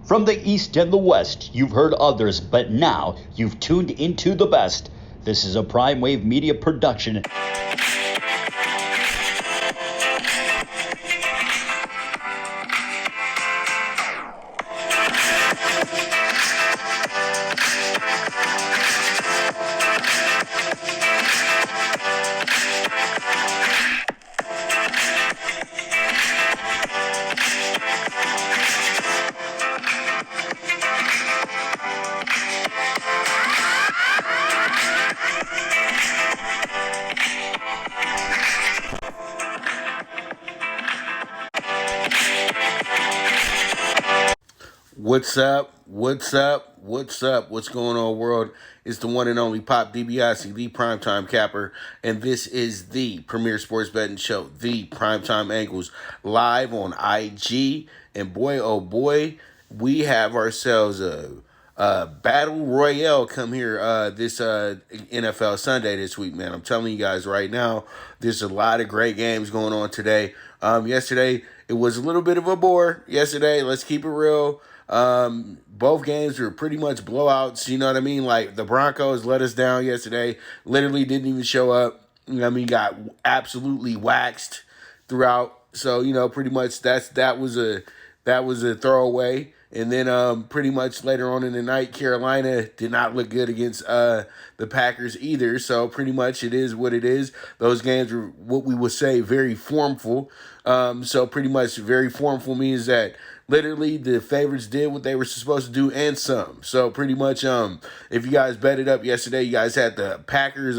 From the East and the West, you've heard others, but now you've tuned into the best. This is a PrimeWave Media production. What's up? What's up? What's up? What's going on, world? It's the one and only Pop DiBiase, the Primetime Capper, and this is the premier sports betting show, the Primetime Angles, live on IG. And boy, oh boy, we have ourselves a battle royale come here this NFL Sunday this week, man. I'm telling you guys right now, there's a lot of great games going on today. Yesterday, it was a little bit of a bore. Yesterday, let's keep it real. Both games were pretty much blowouts, you know what I mean? Like, the Broncos let us down yesterday, literally didn't even show up. You know what I mean? Got absolutely waxed throughout. So, you know, pretty much that was a throwaway. And then pretty much later on in the night, Carolina did not look good against the Packers either. So pretty much it is what it is. Those games were what we would say very formful. So pretty much very formful means that literally the favorites did what they were supposed to do and some. So pretty much if you guys bet it up yesterday, you guys had the Packers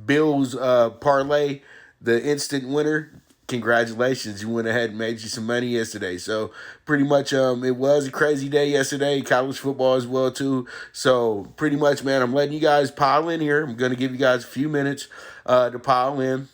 Bills parlay, the instant winner. Congratulations, you went ahead and made you some money yesterday. So pretty much it was a crazy day yesterday, college football as well too. So pretty much, man, I'm letting you guys pile in here. I'm going to give you guys a few minutes to pile in,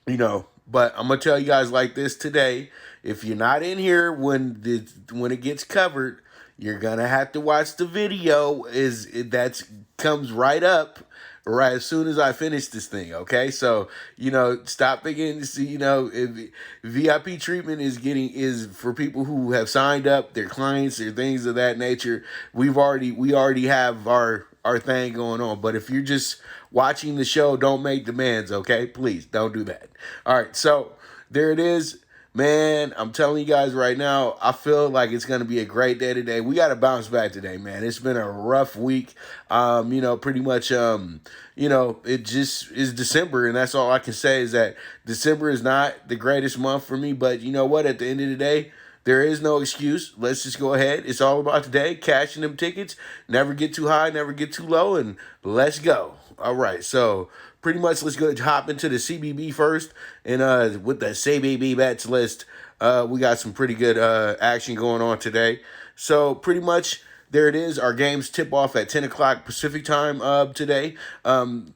you know, but I'm going to tell you guys like this today. If you're not in here when it gets covered, you're going to have to watch the video that comes right up right as soon as I finish this thing, okay? So, you know, stop thinking, you know, if VIP treatment is for people who have signed up, their clients or things of that nature. We already have our thing going on. But if you're just watching the show, don't make demands, okay? Please don't do that. All right, so there it is. Man, I'm telling you guys right now, I feel like it's going to be a great day today. We got to bounce back today, man. It's been a rough week. You know, pretty much, you know, it just is December, and that's all I can say is that December is not the greatest month for me. But you know what? At the end of the day, there is no excuse. Let's just go ahead. It's all about today, cashing them tickets. Never get too high, never get too low, and let's go. All right, so pretty much let's go hop into the CBB first. And with the CBB bets list, we got some pretty good action going on today. So pretty much there it is. Our games tip off at 10 o'clock Pacific time today.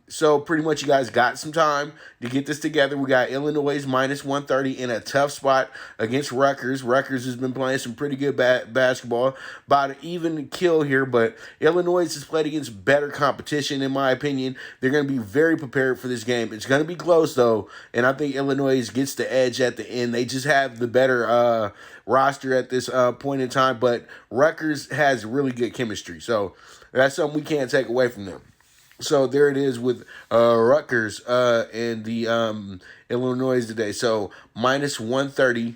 So pretty much you guys got some time to get this together. We got Illinois minus 130 in a tough spot against Rutgers. Rutgers has been playing some pretty good basketball. About an even kill here, but Illinois has played against better competition, in my opinion. They're going to be very prepared for this game. It's going to be close, though, and I think Illinois gets the edge at the end. They just have the better roster at this point in time, but Rutgers has really good chemistry, so that's something we can't take away from them. So there it is with Rutgers and the Illinois today. So minus 130.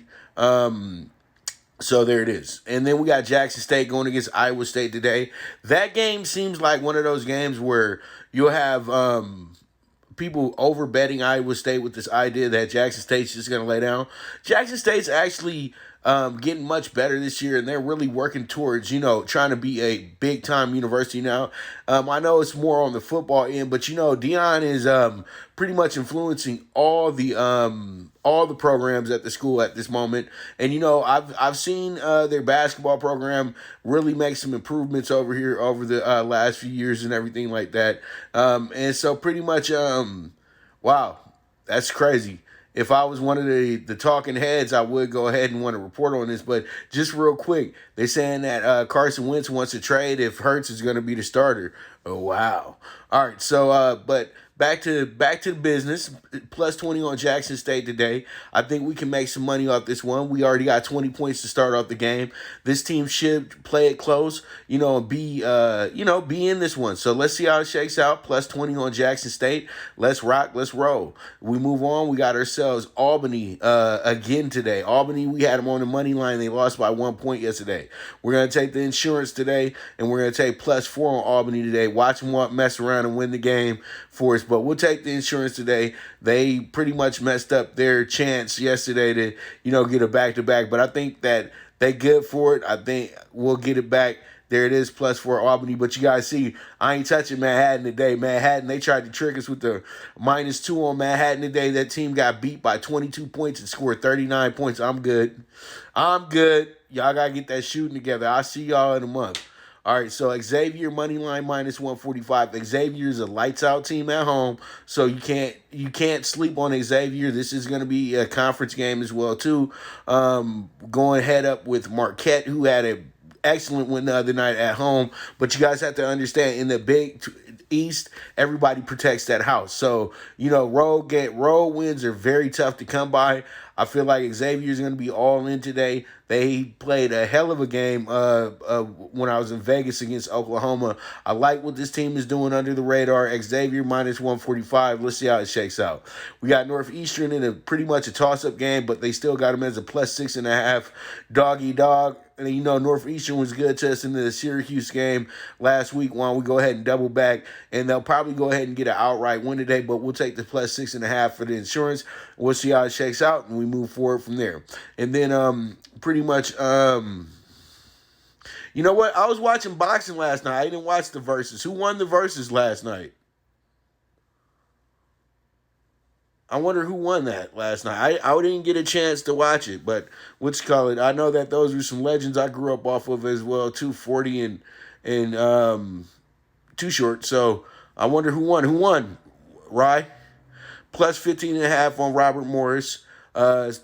So there it is. And then we got Jackson State going against Iowa State today. That game seems like one of those games where you'll have people over betting Iowa State with this idea that Jackson State's just going to lay down. Jackson State's actually getting much better this year, and they're really working towards, you know, trying to be a big-time university now. I know it's more on the football end, but, you know, Deion is pretty much influencing all the programs at the school at this moment. And, you know, I've seen their basketball program really make some improvements over here over the last few years and everything like that. And so pretty much, wow, that's crazy. If I was one of the talking heads, I would go ahead and want to report on this. But just real quick, they're saying that Carson Wentz wants to trade if Hurts is going to be the starter. Oh, wow. All right, so, but back to the business. Plus 20 on Jackson State today. I think we can make some money off this one. We already got 20 points to start off the game. This team should play it close, and be in this one. So let's see how it shakes out. Plus 20 on Jackson State. Let's rock, let's roll. We move on. We got ourselves Albany again today. Albany, we had them on the money line. They lost by 1 point yesterday. We're going to take the insurance today, and we're going to take plus 4 on Albany today. Watch them mess around and win the game for us, but we'll take the insurance today. They pretty much messed up their chance yesterday to, get a back-to-back, but I think that they good for it. I think we'll get it back. There it is, plus 4 Albany. But you guys see, I ain't touching Manhattan today. Manhattan, they tried to trick us with the -2 on Manhattan today. That team got beat by 22 points and scored 39 points. I'm good. Y'all got to get that shooting together. I'll see y'all in a month. All right, so Xavier money line -145. Xavier is a lights out team at home, so you can't sleep on Xavier. This is going to be a conference game as well too. Going head up with Marquette, who had a excellent win the other night at home. But you guys have to understand, in the Big East, everybody protects that house. So road wins are very tough to come by. I feel like Xavier is going to be all in today. They played a hell of a game when I was in Vegas against Oklahoma. I like what this team is doing under the radar. Xavier -145. Let's see how it shakes out. We got Northeastern in a pretty much a toss-up game, but they still got them as a +6.5. Doggy dog. And Northeastern was good to us in the Syracuse game last week. Why don't we go ahead and double back? And they'll probably go ahead and get an outright win today, but we'll take the +6.5 for the insurance. We'll see how it shakes out, and we move forward from there. And then pretty much, you know what? I was watching boxing last night. I didn't watch the Versus. Who won the Versus last night? I wonder who won that last night. I didn't get a chance to watch it, but I know that those were some legends I grew up off of as well, 240 and Too Short. So I wonder who won. Who won? Rye? +15.5 on Robert Morris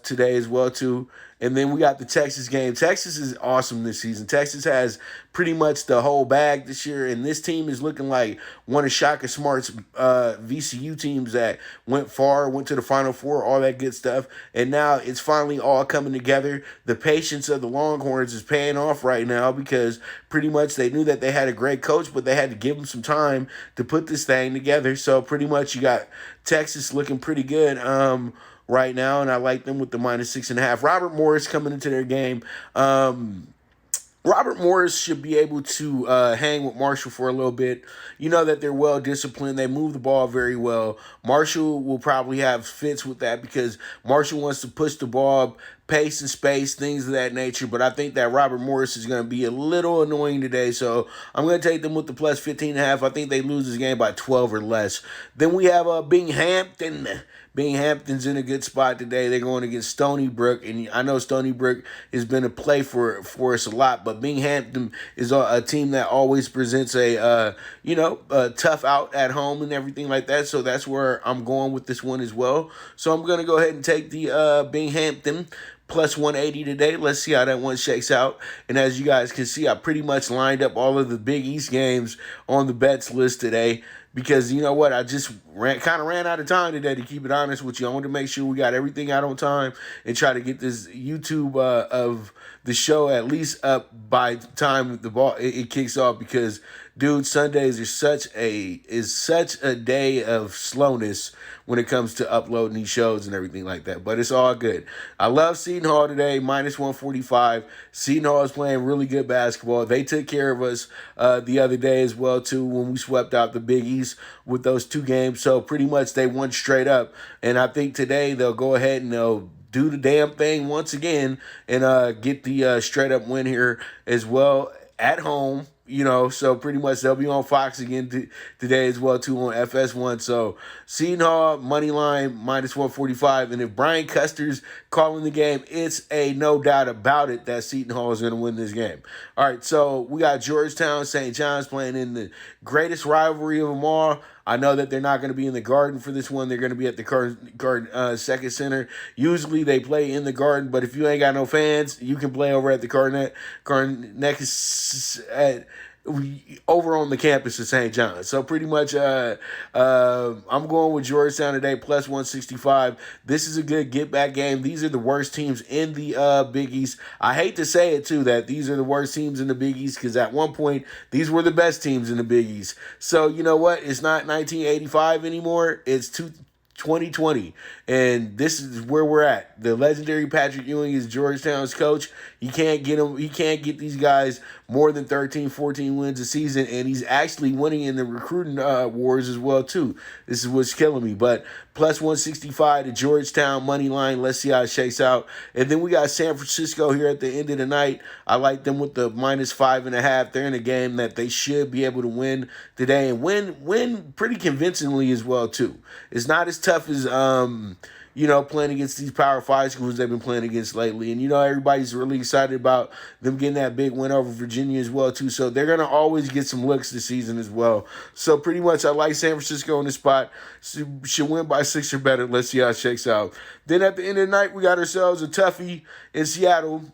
today as well too. And then we got the Texas game. Texas is awesome this season. Texas has pretty much the whole bag this year, and this team is looking like one of Shaka Smart's VCU teams that went far, went to the Final Four, all that good stuff. And now it's finally all coming together. The patience of the Longhorns is paying off right now because pretty much they knew that they had a great coach, but they had to give them some time to put this thing together. So pretty much you got Texas looking pretty good right now, and I like them with the -6.5. Robert Morris coming into their game. Robert Morris should be able to hang with Marshall for a little bit. You know that they're well disciplined. They move the ball very well. Marshall will probably have fits with that because Marshall wants to push the ball, pace and space, things of that nature. But I think that Robert Morris is going to be a little annoying today. So I'm going to take them with the +15.5. I think they lose this game by 12 or less. Then we have Binghamton. Binghamton's in a good spot today. They're going against Stony Brook, and I know Stony Brook has been a play for us a lot, but Binghamton is a team that always presents a tough out at home and everything like that. So that's where I'm going with this one as well. So I'm going to go ahead and take the Binghamton +180 today. Let's see how that one shakes out. And as you guys can see, I pretty much lined up all of the Big East games on the bets list today. Because you know what, I just kind of ran out of time today, to keep it honest with you. I wanted to make sure we got everything out on time and try to get this YouTube of the show at least up by the time the ball it kicks off. Because, dude, Sundays are such a day of slowness when it comes to uploading these shows and everything like that. But it's all good. I love Seton Hall today, -145. Seton Hall is playing really good basketball. They took care of us the other day as well, too, when we swept out the Big East with those 2 games. So pretty much they won straight up. And I think today they'll go ahead and they'll do the damn thing once again and get the straight up win here as well at home. So pretty much they'll be on Fox again today as well, too, on FS1. So Seton Hall, money line, -145. And if Brian Custer's calling the game, it's a no doubt about it that Seton Hall is going to win this game. All right, so we got Georgetown, St. John's playing in the greatest rivalry of them all. I know that they're not going to be in the Garden for this one. They're going to be at the Garden Second Center. Usually they play in the Garden, but if you ain't got no fans, you can play over at the Carnegie over on the campus of St. John's. So pretty much, I'm going with Georgetown today, plus 165. This is a good get back game. These are the worst teams in the Big East. I hate to say it too, that these are the worst teams in the Big East, because at one point these were the best teams in the Big East. So you know what? It's not 1985 anymore. It's 2020, and this is where we're at. The legendary Patrick Ewing is Georgetown's coach. He can't get him. He can't get these guys more than 13, 14 wins a season, and he's actually winning in the recruiting wars as well too. This is what's killing me. But plus 165 to Georgetown money line. Let's see how it shakes out. And then we got San Francisco here at the end of the night. I like them with the minus 5.5. They're in a game that they should be able to win today, and win pretty convincingly as well too. It's not as tough as playing against these Power 5 schools they've been playing against lately. And, everybody's really excited about them getting that big win over Virginia as well, too. So they're going to always get some looks this season as well. So pretty much I like San Francisco in the spot. Should win by 6 or better. Let's see how it shakes out. Then at the end of the night, we got ourselves a toughie in Seattle.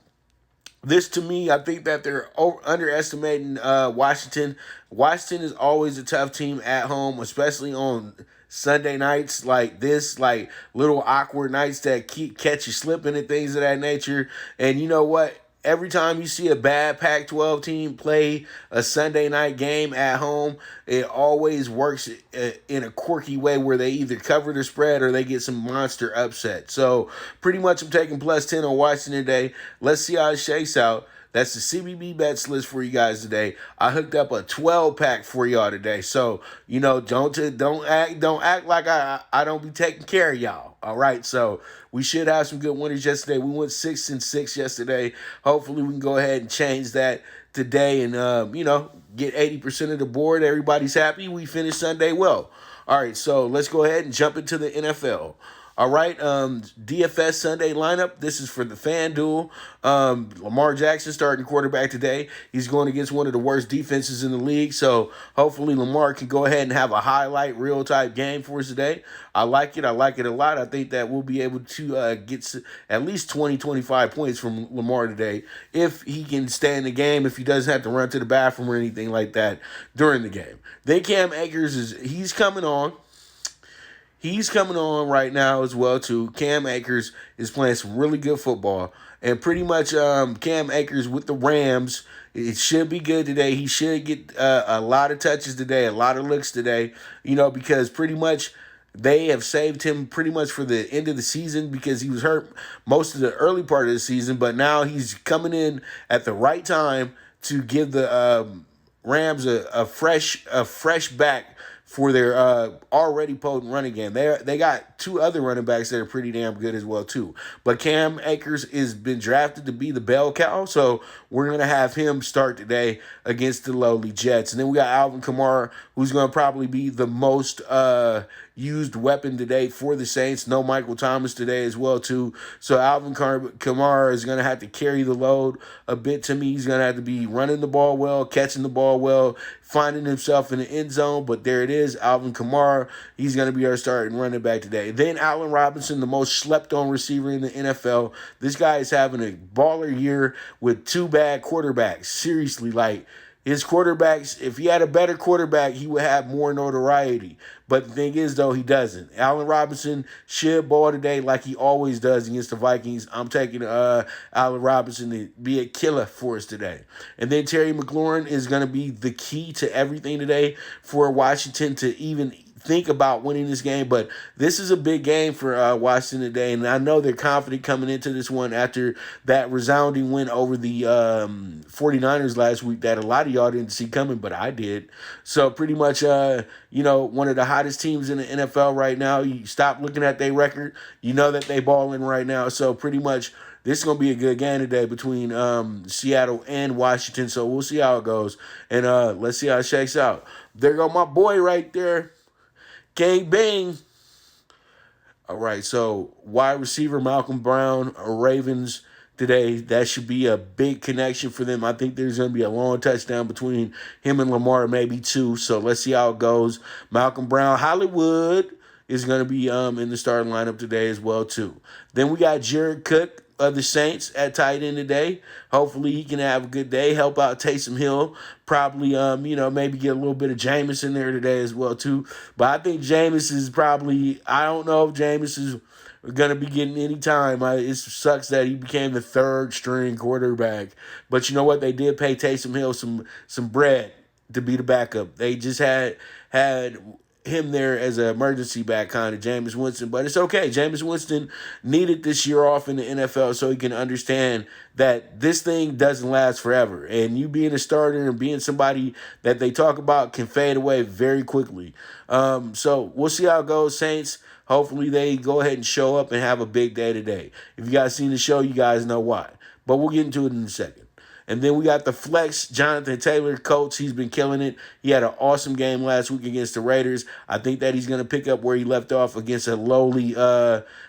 This, to me, I think that they're underestimating Washington. Washington is always a tough team at home, especially on Sunday nights like this, like little awkward nights that catch you slipping and things of that nature. And you know what? Every time you see a bad Pac-12 team play a Sunday night game at home, it always works in a quirky way where they either cover the spread or they get some monster upset. So pretty much I'm taking plus 10 on Washington today. Let's see how it shakes out. That's the CBB bets list for you guys today. I hooked up a 12-pack for y'all today. So, don't act like I don't be taking care of y'all. All right. So we should have some good winners yesterday. We went 6-6 yesterday. Hopefully we can go ahead and change that today and get 80% of the board. Everybody's happy. We finished Sunday well. All right, so let's go ahead and jump into the NFL. All right, DFS Sunday lineup. This is for the FanDuel. Lamar Jackson starting quarterback today. He's going against one of the worst defenses in the league. So hopefully Lamar can go ahead and have a highlight reel type game for us today. I like it. I like it a lot. I think that we'll be able to get at least 20, 25 points from Lamar today if he can stay in the game, if he doesn't have to run to the bathroom or anything like that during the game. Then Cam Akers he's coming on. He's coming on right now as well, too. Cam Akers is playing some really good football. And pretty much Cam Akers with the Rams, it should be good today. He should get a lot of touches today, a lot of looks today, because pretty much they have saved him pretty much for the end of the season because he was hurt most of the early part of the season. But now he's coming in at the right time to give the Rams a fresh back for their already potent running game. They got 2 other running backs that are pretty damn good as well, too. But Cam Akers has been drafted to be the bell cow, so we're going to have him start today against the lowly Jets. And then we got Alvin Kamara, who's going to probably be the most used weapon today for the Saints. No Michael Thomas today as well, too. So Alvin Kamara is going to have to carry the load a bit to me. He's going to have to be running the ball well, catching the ball well, finding himself in the end zone. But there it is, Alvin Kamara. He's going to be our starting running back today. Then Allen Robinson, the most slept-on receiver in the NFL. This guy is having a baller year with 2 bad quarterbacks. Seriously, his quarterbacks, if he had a better quarterback, he would have more notoriety. But the thing is, though, he doesn't. Allen Robinson should ball today like he always does against the Vikings. I'm taking Allen Robinson to be a killer for us today. And then Terry McLaurin is going to be the key to everything today for Washington to even think about winning this game. But this is a big game for Washington today, and I know they're confident coming into this one after that resounding win over the 49ers last week that a lot of y'all didn't see coming, but I did. So pretty much, one of the hottest teams in the NFL right now. You stop looking at their record, you know that they balling right now. So pretty much this is going to be a good game today between Seattle and Washington. So we'll see how it goes, and let's see how it shakes out. There go my boy right there. Gang bang. All right, so wide receiver Malcolm Brown, Ravens today. That should be a big connection for them. I think there's going to be a long touchdown between him and Lamar, maybe 2. So let's see how it goes. Malcolm Brown, Hollywood is going to be in the starting lineup today as well, too. Then we got Jared Cook. of the Saints at tight end today. Hopefully he can have a good day, help out Taysom Hill. Probably, maybe get a little bit of Jameis in there today as well, too. But I think Jameis is probably, I don't know if Jameis is going to be getting any time. It sucks that he became the third string quarterback. But you know what? They did pay Taysom Hill some bread to be the backup. They just had him there as an emergency back, kind of Jameis Winston. But it's okay. Jameis Winston needed this year off in the NFL so he can understand that this thing doesn't last forever. And you being a starter and being somebody that they talk about can fade away very quickly. So we'll see how it goes, Saints. Hopefully they go ahead and show up and have a big day today. If you guys seen the show, you guys know why. But we'll get into it in a second. And then we got the flex, Jonathan Taylor, Colts. He's been killing it. He had an awesome game last week against the Raiders. I think that he's going to pick up where he left off against a lowly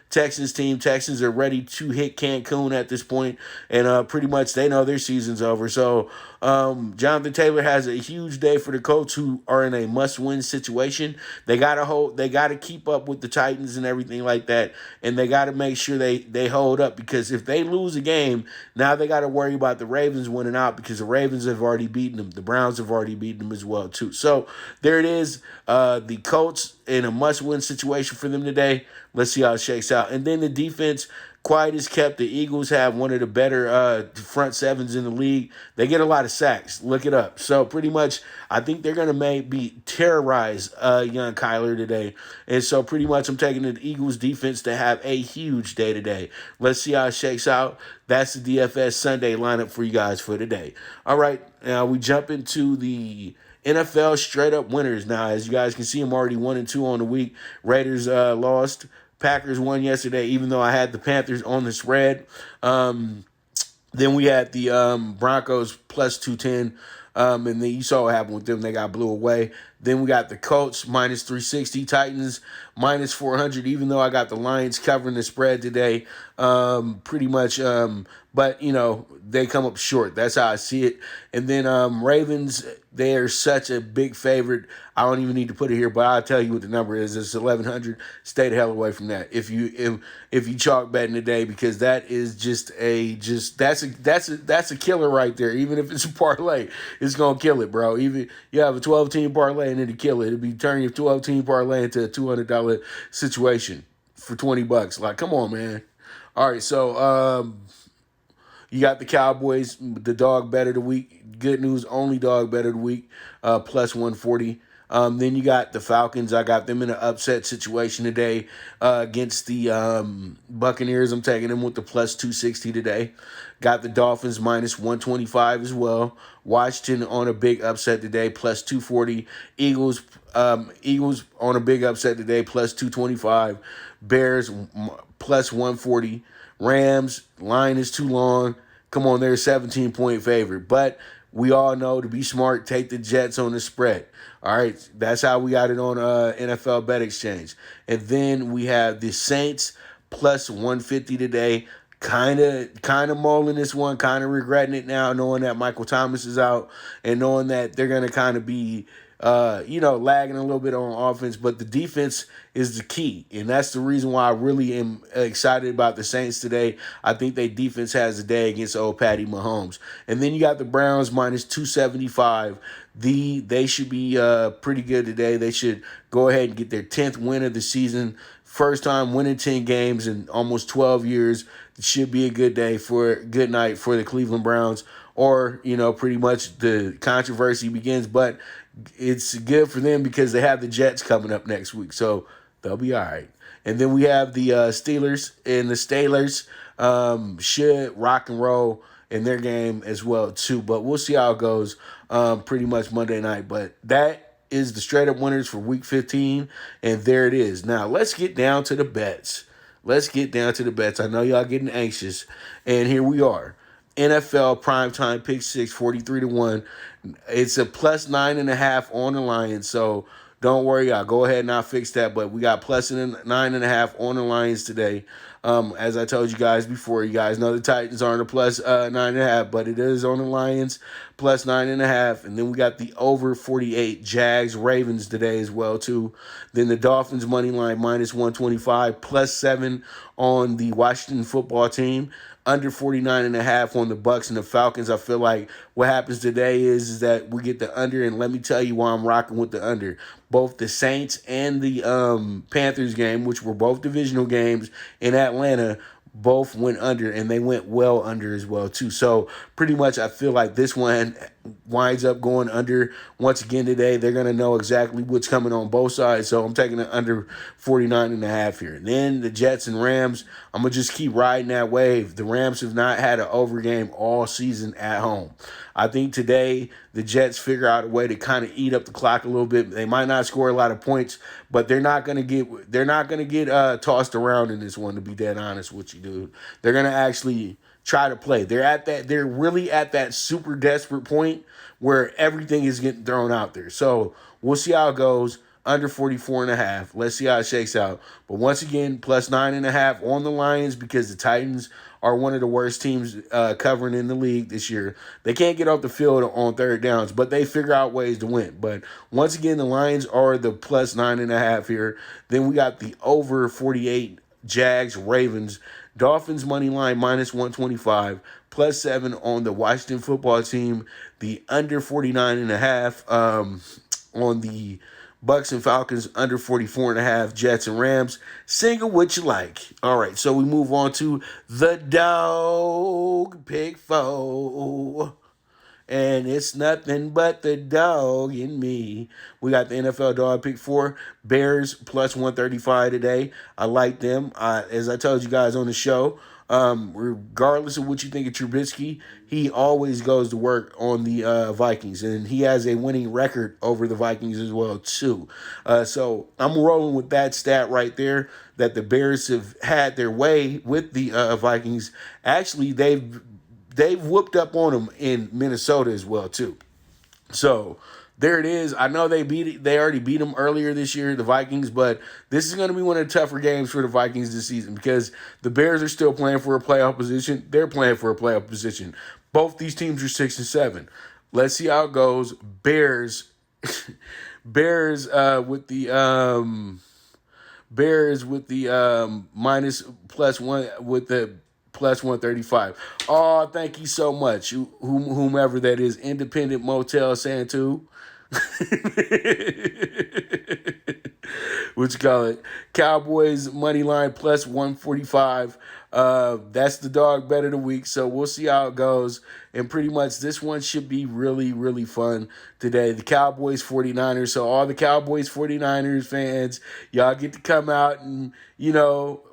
Texans team. Texans are ready to hit Cancun at this point, and pretty much they know their season's over. So Jonathan Taylor has a huge day for the Colts, who are in a must-win situation. They gotta keep up with the Titans and everything like that, and they gotta make sure they hold up, because if they lose a game, now they gotta worry about the Ravens winning out, because the Ravens have already beaten them. The Browns have already beaten them as well too. So there it is. The Colts in a must-win situation for them today. Let's see how it shakes out. And then the defense, quiet as kept. The Eagles have one of the better front sevens in the league. They get a lot of sacks. Look it up. So pretty much, I think they're going to maybe terrorize young Kyler today. And so pretty much I'm taking the Eagles defense to have a huge day today. Let's see how it shakes out. That's the DFS Sunday lineup for you guys for today. All right, now we jump into the NFL straight up winners. Now, as you guys can see, I'm already 1-2 on the week. Raiders lost. Packers won yesterday, even though I had the Panthers on the spread. Then we had the Broncos plus 210. And then you saw what happened with them. They got blew away. Then we got the Colts minus 360, Titans minus 400, even though I got the Lions covering the spread today. Pretty much, but, they come up short. That's how I see it. And then Ravens, they are such a big favorite. I don't even need to put it here, but I'll tell you what the number is. It's 1,100. Stay the hell away from that if you chalk betting today, because that is that's a killer right there. Even if it's a parlay, it's gonna kill it, bro. Even you have a 12-team parlay and it'll kill it. It'll be turning your 12-team parlay into a $200 situation for $20. Like, come on, man. All right, so you got the Cowboys, the dog bet of the week. Good news, only dog bet of the week, plus 140. Then you got the Falcons. I got them in an upset situation today against the Buccaneers. I'm taking them with the plus 260 today. Got the Dolphins minus 125 as well. Washington on a big upset today, plus 240. Eagles on a big upset today, plus 225. Bears plus 140. Rams, line is too long. Come on, they're a 17-point favorite. But we all know, to be smart, take the Jets on the spread. All right, that's how we got it on NFL Bet Exchange. And then we have the Saints plus 150 today. Kind of mulling this one, kind of regretting it now, knowing that Michael Thomas is out and knowing that they're going to kind of be lagging a little bit on offense, but the defense is the key, and that's the reason why I really am excited about the Saints today. I think their defense has a day against old Patty Mahomes. And then you got the Browns minus 275. They should be pretty good today. They should go ahead and get their 10th win of the season. First time winning 10 games in almost 12 years. It should be a good night for the Cleveland Browns, or, pretty much the controversy begins, but it's good for them because they have the Jets coming up next week, so they'll be all right. And then we have the Steelers, and the Steelers should rock and roll in their game as well too, but we'll see how it goes pretty much Monday night. But that is the straight up winners for week 15, and there it is. Now let's get down to the bets. I know y'all getting anxious, and here we are. NFL primetime pick 6, 43-1. It's a plus 9.5 on the Lions, so don't worry, y'all. Go ahead and I'll fix that. But we got plus 9.5 on the Lions today. As I told you guys before, you guys know the Titans aren't a plus 9.5, but it is on the Lions, plus 9.5. And then we got the over 48 Jags Ravens today as well too. Then the Dolphins money line minus 125, plus 7 on the Washington football team. under 49.5 on the Bucks and the Falcons. I feel like what happens today is that we get the under, and let me tell you why I'm rocking with the under. Both the Saints and the Panthers game, which were both divisional games in Atlanta, both went under, and they went well under as well too. So pretty much I feel like this one winds up going under once again today. They're going to know exactly what's coming on both sides. So I'm taking it under 49.5 here. And then the Jets and Rams, I'm going to just keep riding that wave. The Rams have not had an over game all season at home. I think today the Jets figure out a way to kind of eat up the clock a little bit. They might not score a lot of points, but they're not gonna get tossed around in this one. To be dead honest with you, dude, they're gonna actually try to play. They're really at that super desperate point where everything is getting thrown out there. So we'll see how it goes. Under 44.5. Let's see how it shakes out. But once again, plus 9.5 on the Lions because the Titans are one of the worst teams covering in the league this year. They can't get off the field on third downs, but they figure out ways to win. But once again, the Lions are the plus 9.5 here. Then we got the over 48 Jags, Ravens, Dolphins money line minus 125, plus 7 on the Washington football team, the under 49.5 on the Bucks and Falcons, under 44.5, Jets and Rams. Single what you like. All right, so we move on to the dog pick foe. And it's nothing but the dog in me. We got the NFL dog pick 4. Bears plus 135 today. I like them. As I told you guys on the show, regardless of what you think of Trubisky, he always goes to work on the Vikings. And he has a winning record over the Vikings as well, too. So I'm rolling with that stat right there, that the Bears have had their way with the Vikings. Actually, they've whooped up on them in Minnesota as well, too. So there it is. I know they already beat them earlier this year, the Vikings, but this is going to be one of the tougher games for the Vikings this season because the Bears are still playing for a playoff position. They're playing for a playoff position. Both these teams are 6-7. Let's see how it goes. Bears with the minus plus one with the plus 135. Oh, thank you so much. Whomever that is. Independent Motel Santu. What you call it? Cowboys money line plus 145. That's the dog bet of the week. So we'll see how it goes. And pretty much this one should be really, really fun today. The Cowboys 49ers. So all the Cowboys 49ers fans, y'all get to come out and,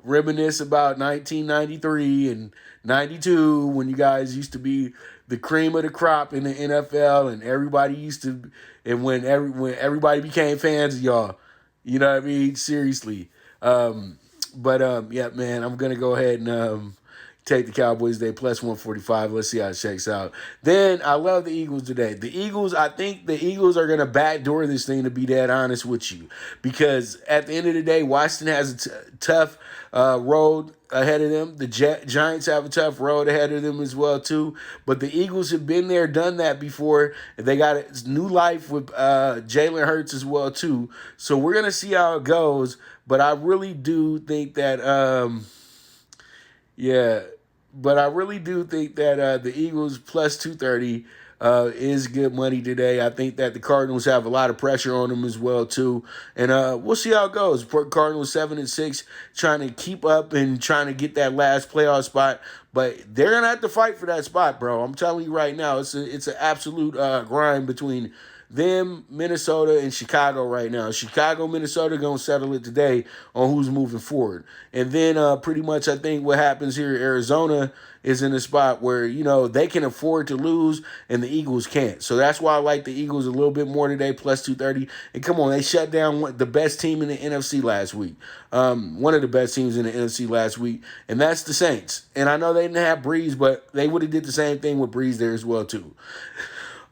reminisce about 1993 and 92 when you guys used to be the cream of the crop in the NFL and everybody used to, and when everybody became fans of y'all. You know what I mean? Seriously. Yeah, man, I'm going to go ahead and take the Cowboys today, plus 145. Let's see how it shakes out. Then I love the Eagles today. I think the Eagles are going to backdoor this thing, to be that honest with you. Because at the end of the day, Washington has a tough road ahead of them. The Giants have a tough road ahead of them as well, too. But the Eagles have been there, done that before. They got a new life with Jalen Hurts as well, too. So we're going to see how it goes. But I really do think that, the Eagles plus 230 is good money today. I think that the Cardinals have a lot of pressure on them as well, too. And we'll see how it goes. Cardinals 7-6, trying to keep up and trying to get that last playoff spot. But they're going to have to fight for that spot, bro. I'm telling you right now, it's an absolute grind between them, Minnesota, and Chicago right now. Chicago, Minnesota going to settle it today on who's moving forward. And then pretty much I think what happens here, Arizona is in a spot where, they can afford to lose and the Eagles can't. So that's why I like the Eagles a little bit more today, plus 230. And come on, they shut down the best team in the NFC last week. One of the best teams in the NFC last week, and that's the Saints. And I know they didn't have Breeze, but they would have did the same thing with Breeze there as well, too.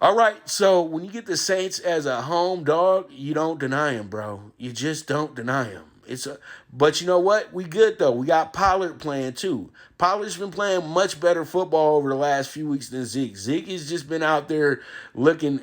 All right, so when you get the Saints as a home dog, you don't deny them, bro. You just don't deny them. But you know what? We good though. We got Pollard playing too. Pollard's been playing much better football over the last few weeks than Zeke. Zeke has just been out there looking,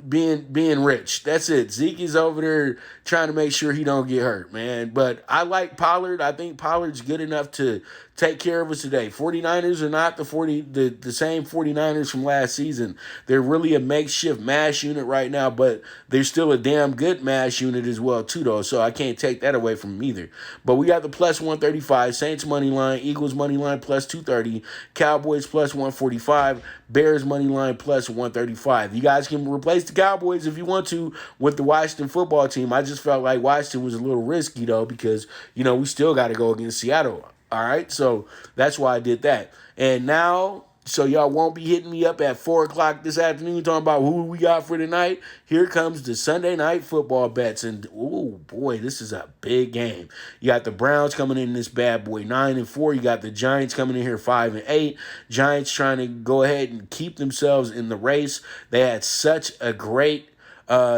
being rich. That's it. Zeke is over there trying to make sure he don't get hurt, man. But I like Pollard. I think Pollard's good enough to take care of us today. 49ers are not the same 49ers from last season. They're really a makeshift mash unit right now, but they're still a damn good mash unit as well too, though. So I can't take that away from them either. But we got the plus 135, Saints money line, Eagles money line plus 230, Cowboys plus 145, Bears money line plus 135. You guys can replace the Cowboys if you want to with the Washington football team. I just felt like Washington was a little risky though because we still got to go against Seattle. All right, so that's why I did that. And now, so y'all won't be hitting me up at 4 o'clock this afternoon talking about who we got for tonight. Here comes the Sunday night football bets. And, oh, boy, this is a big game. You got the Browns coming in this bad boy 9-4. You got the Giants coming in here 5-8. Giants trying to go ahead and keep themselves in the race. They had such a great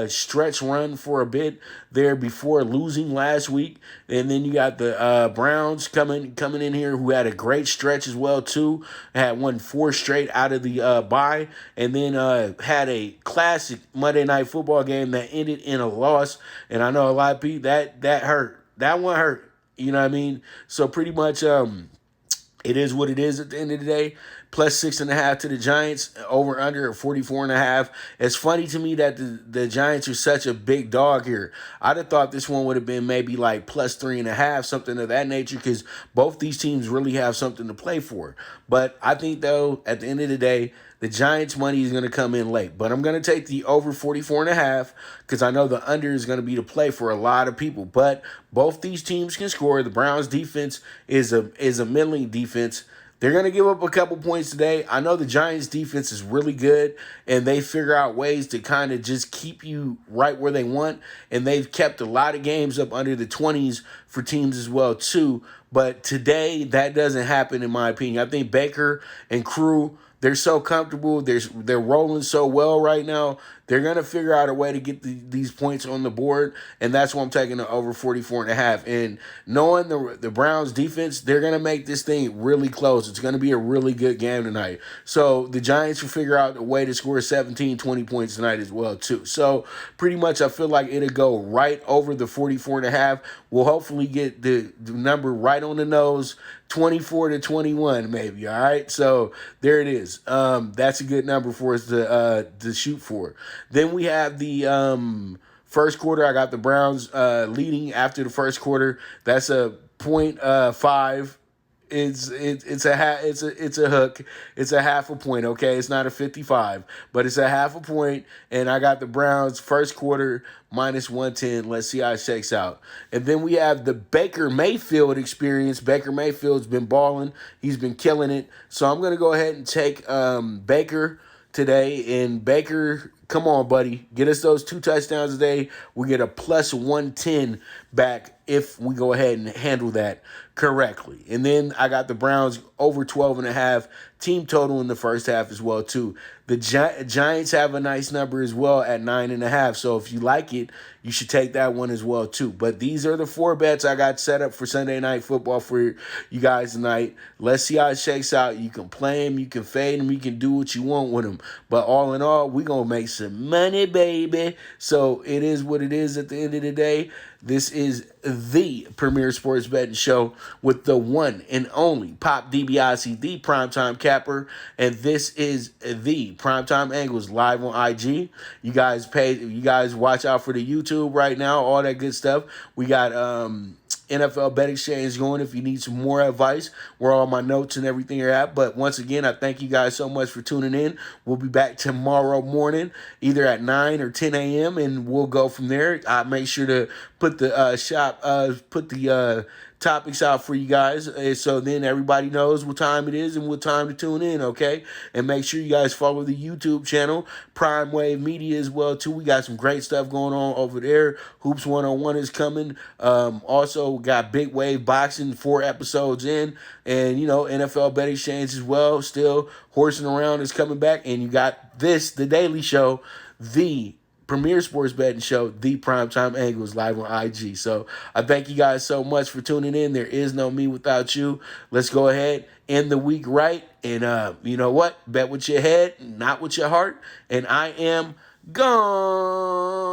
stretch run for a bit there before losing last week. And then you got the Browns coming in here who had a great stretch as well too. Had won 4 straight out of the bye, and then had a classic Monday Night Football game that ended in a loss. And I know a lot of people that hurt. That one hurt. You know what I mean? So pretty much it is what it is at the end of the day. Plus 6.5 to the Giants, over under at 44.5. It's funny to me that the Giants are such a big dog here. I'd have thought this one would have been maybe like plus 3.5, something of that nature, because both these teams really have something to play for. But I think, though, at the end of the day, the Giants' money is going to come in late. But I'm going to take the over 44.5 because I know the under is going to be the play for a lot of people. But both these teams can score. The Browns' defense is a middling defense. They're going to give up a couple points today. I know the Giants' defense is really good, and they figure out ways to kind of just keep you right where they want, and they've kept a lot of games up under the 20s for teams as well, too. But today, that doesn't happen, in my opinion. I think Baker and crew, they're so comfortable. They're rolling so well right now. They're going to figure out a way to get these points on the board, and that's why I'm taking the over 44.5. And knowing the Browns defense, they're going to make this thing really close. It's going to be a really good game tonight. So the Giants will figure out a way to score 17, 20 points tonight as well, too. So pretty much I feel like it'll go right over the 44.5. We'll hopefully get the number right on the nose, 24-21 maybe, all right? So there it is. That's a good number for us to shoot for. Then we have the first quarter. I got the Browns leading after the first quarter. That's a 0.5. It's a hook. It's a half a point, okay? It's not a 55, but it's a half a point, and I got the Browns first quarter minus 110. Let's see how it shakes out. And then we have the Baker Mayfield experience. Baker Mayfield's been balling. He's been killing it. So I'm going to go ahead and take Baker today. And Baker, come on, buddy. Get us those 2 touchdowns today. We get a plus 110 back if we go ahead and handle that correctly. And then I got the Browns over 12.5 team total in the first half as well, too. The Giants have a nice number as well at 9.5. So if you like it, you should take that one as well, too. But these are the 4 bets I got set up for Sunday Night Football for you guys tonight. Let's see how it shakes out. You can play them, you can fade them, you can do what you want with them. But all in all, we're going to make some money, baby. So it is what it is at the end of the day. This is the premier sports betting show with the one and only Pop DiBiase, the primetime capper, and this is the Primetime Angles live on IG. You guys watch out for the YouTube right now, all that good stuff. We got NFL Bet Exchange going if you need some more advice, where all my notes and everything are at. But once again, I thank you guys so much for tuning in. We'll be back tomorrow morning, either at 9 or 10 a.m., and we'll go from there. I make sure to put the topics out for you guys, so then everybody knows what time it is and what time to tune in, okay? And make sure you guys follow the YouTube channel, PrimeWave Media as well, too. We got some great stuff going on over there. Hoops 101 is coming. Also, we got Big Wave Boxing 4 episodes in, and, NFL Bet Exchange as well. Still, Horsing Around is coming back, and you got this, The Daily Show, the premier sports betting show, the Primetime Angles, live on IG. So I thank you guys so much for tuning in. There is no me without you. Let's go ahead, end the week right. And you know what? Bet with your head, not with your heart. And I am gone.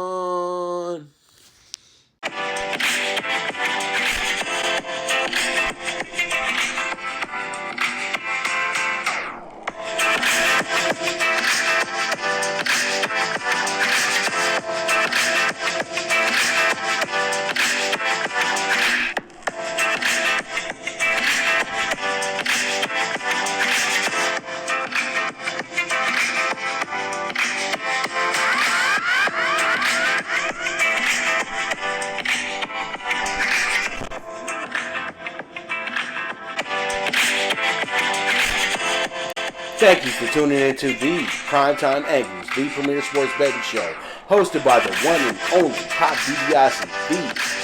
Thank you for tuning in to the Primetime Angles, the premier sports betting show, hosted by the one and only Top DiBiase, the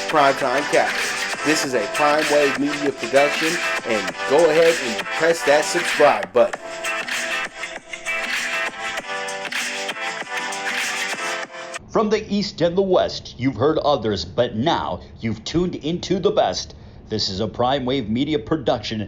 Primetime Captain. This is a PrimeWave media production, and go ahead and press that subscribe button. From the East and the West, you've heard others, but now you've tuned into the best. This is a PrimeWave media production,